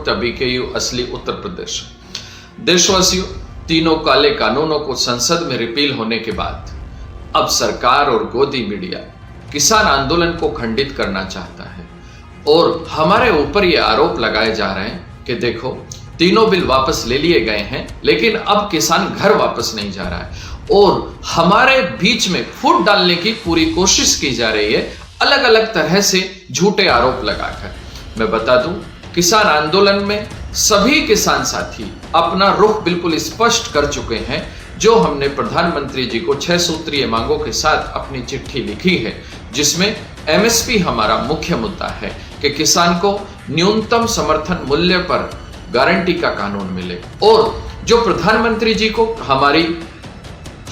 प्रवक्ता बीकेयू असली उत्तर प्रदेश। देशवासियों, तीनों काले कानूनों को संसद में रिपील होने के बाद अब सरकार और गोदी मीडिया किसान आंदोलन को खंडित करना चाहता है और हमारे ऊपर ये आरोप लगाए जा रहे हैं कि देखो, तीनों बिल वापस ले लिए गए हैं लेकिन अब किसान घर वापस नहीं जा रहा है और हमारे बीच में फूट डालने की पूरी कोशिश की जा रही है, अलग अलग तरह से झूठे आरोप लगाकर। मैं बता दूं, किसान आंदोलन में सभी किसान साथी अपना रुख बिल्कुल स्पष्ट कर चुके हैं। जो हमने प्रधानमंत्री जी को 6 सूत्रीय मांगों के साथ अपनी चिट्ठी लिखी है, जिसमें एमएसपी हमारा मुख्य मुद्दा है कि किसान को न्यूनतम समर्थन मूल्य पर गारंटी का कानून मिले। और जो प्रधानमंत्री जी को हमारी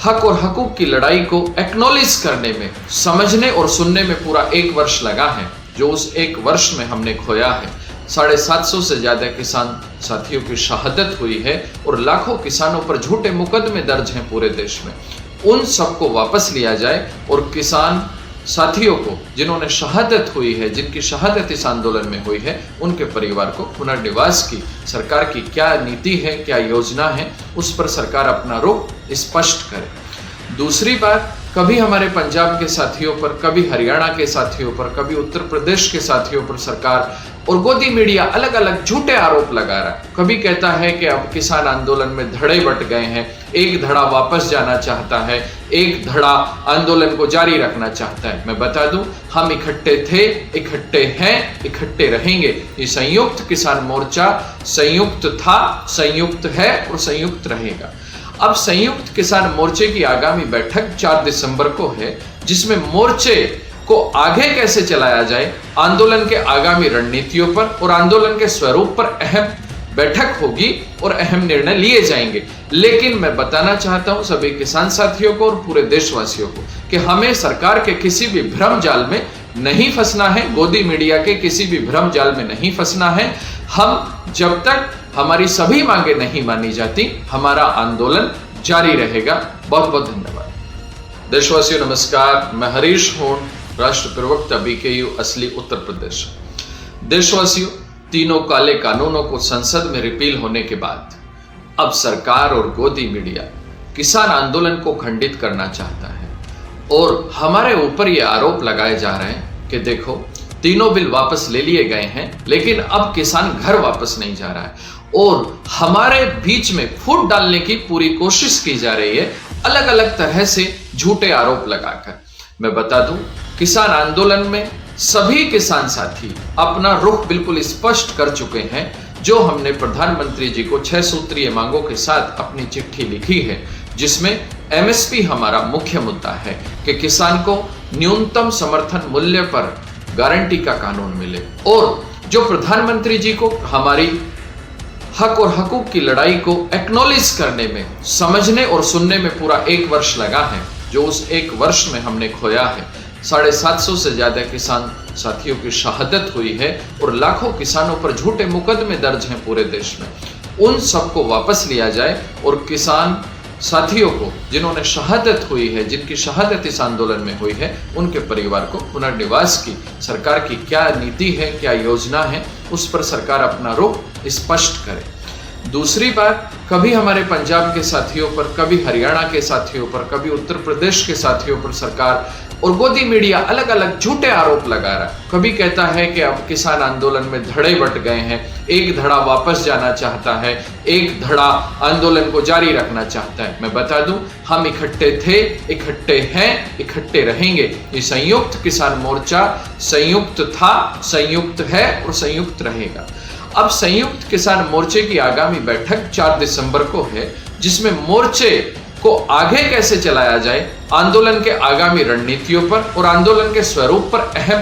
हक और हकूक की लड़ाई को एक्नॉलेज करने में, समझने और सुनने में पूरा 1 वर्ष लगा है, जो उस 1 वर्ष में हमने खोया है। 750 से ज्यादा किसान साथियों की शहादत हुई है और लाखों किसानों पर झूठे मुकदमे दर्ज हैं पूरे देश में। उन सबको वापस लिया जाए और किसान साथियों को जिन्होंने शहादत हुई है, जिनकी शहादत इस आंदोलन में हुई है, उनके परिवार को पुनर्निवास की सरकार की क्या नीति है, क्या योजना है, उस पर सरकार अपना रुख स्पष्ट करे। दूसरी बात, कभी हमारे पंजाब के साथियों पर, कभी हरियाणा के साथियों पर, कभी उत्तर प्रदेश के साथियों पर सरकार और गोदी मीडिया अलग अलग झूठे आरोप लगा रहा है। कभी कहता है कि अब किसान आंदोलन में धड़े बट गए हैं, एक धड़ा वापस जाना चाहता है, एक धड़ा आंदोलन को जारी रखना चाहता है। मैं बता दूं, हम इकट्ठे थे, इकट्ठे हैं, इकट्ठे रहेंगे। ये संयुक्त किसान मोर्चा संयुक्त था, संयुक्त है और संयुक्त रहेगा। अब संयुक्त किसान मोर्चे की आगामी बैठक 4 दिसंबर को है, जिसमें मोर्चे को आगे कैसे चलाया जाए, आंदोलन के आगामी रणनीतियों पर और आंदोलन के स्वरूप पर अहम बैठक होगी और अहम निर्णय लिए जाएंगे। लेकिन मैं बताना चाहता हूं सभी किसान साथियों को और पूरे देशवासियों को कि हमें सरकार के किसी भी भ्रम जाल में नहीं फंसना है, गोदी मीडिया के किसी भी भ्रम जाल में नहीं फंसना है। हम जब तक हमारी सभी मांगे नहीं मानी जाती, हमारा आंदोलन जारी रहेगा। बहुत बहुत धन्यवाद। देशवासियों नमस्कार, मैं हरीश हूं, राष्ट्र प्रवक्ता बीकेयू असली उत्तर प्रदेश। देशवासियों, तीनों काले कानूनों को संसद में रिपील होने के बाद अब सरकार और गोदी मीडिया किसान आंदोलन को खंडित करना चाहता है और हमारे ऊपर ये आरोप लगाए जा रहे हैं कि देखो, तीनों बिल वापस ले लिए गए हैं लेकिन अब किसान घर वापस नहीं जा रहा है और हमारे बीच में फूट डालने की पूरी कोशिश की जा रही है, अलग अलग तरह से झूठे आरोप लगाकर। मैं बता दूं, किसान आंदोलन में सभी किसान साथी अपना रुख बिल्कुल स्पष्ट कर चुके हैं। जो हमने प्रधानमंत्री जी को 6 सूत्रीय मांगों के साथ अपनी चिट्ठी लिखी है, जिसमें एमएसपी हमारा मुख्य मुद्दा है कि किसान को न्यूनतम समर्थन मूल्य पर गारंटी का कानून मिले। और जो प्रधानमंत्री जी को हमारी हक और हकूक की लड़ाई को एक्नॉलेज करने में, समझने और सुनने में पूरा 1 वर्ष लगा है, जो उस 1 वर्ष में हमने खोया है। 750 से ज्यादा किसान साथियों की शहादत हुई है और लाखों किसानों पर झूठे मुकदमे दर्ज हैं पूरे देश में। उन सबको वापस लिया जाए और किसान साथियों को जिन्होंने शहादत हुई है, जिनकी शहादत इस आंदोलन में हुई है, उनके परिवार को पुनर्निवास की सरकार की क्या नीति है, क्या योजना है, उस पर सरकार अपना रुख स्पष्ट करे। दूसरी बात, कभी हमारे पंजाब के साथियों पर, कभी हरियाणा के साथियों पर, कभी उत्तर प्रदेश के साथियों पर सरकार और गोदी मीडिया अलग अलग झूठे आरोप लगा रहा है। कभी कहता है कि अब किसान आंदोलन में धड़े बट गए हैं, एक धड़ा वापस जाना चाहता है, एक धड़ा आंदोलन को जारी रखना चाहता है। मैं बता दूं, हम इकट्ठे थे, इकट्ठे हैं, इकट्ठे रहेंगे। ये संयुक्त किसान मोर्चा संयुक्त था, संयुक्त है और संयुक्त रहेगा। अब संयुक्त किसान मोर्चे की आगामी बैठक 4 दिसंबर को है, जिसमें मोर्चे को आगे कैसे चलाया जाए, आंदोलन के आगामी रणनीतियों पर और आंदोलन के स्वरूप पर अहम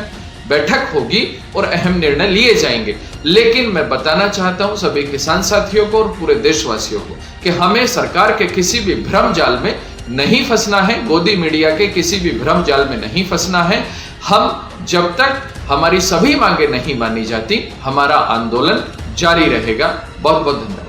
बैठक होगी और अहम निर्णय लिए जाएंगे। लेकिन मैं बताना चाहता हूं सभी किसान साथियों को और पूरे देशवासियों को कि हमें सरकार के किसी भी भ्रम जाल में नहीं फंसना है, गोदी मीडिया के किसी भी भ्रम जाल में नहीं फंसना है। हम जब तक हमारी सभी मांगे नहीं मानी जाती, हमारा आंदोलन जारी रहेगा। बहुत बहुत धन्यवाद।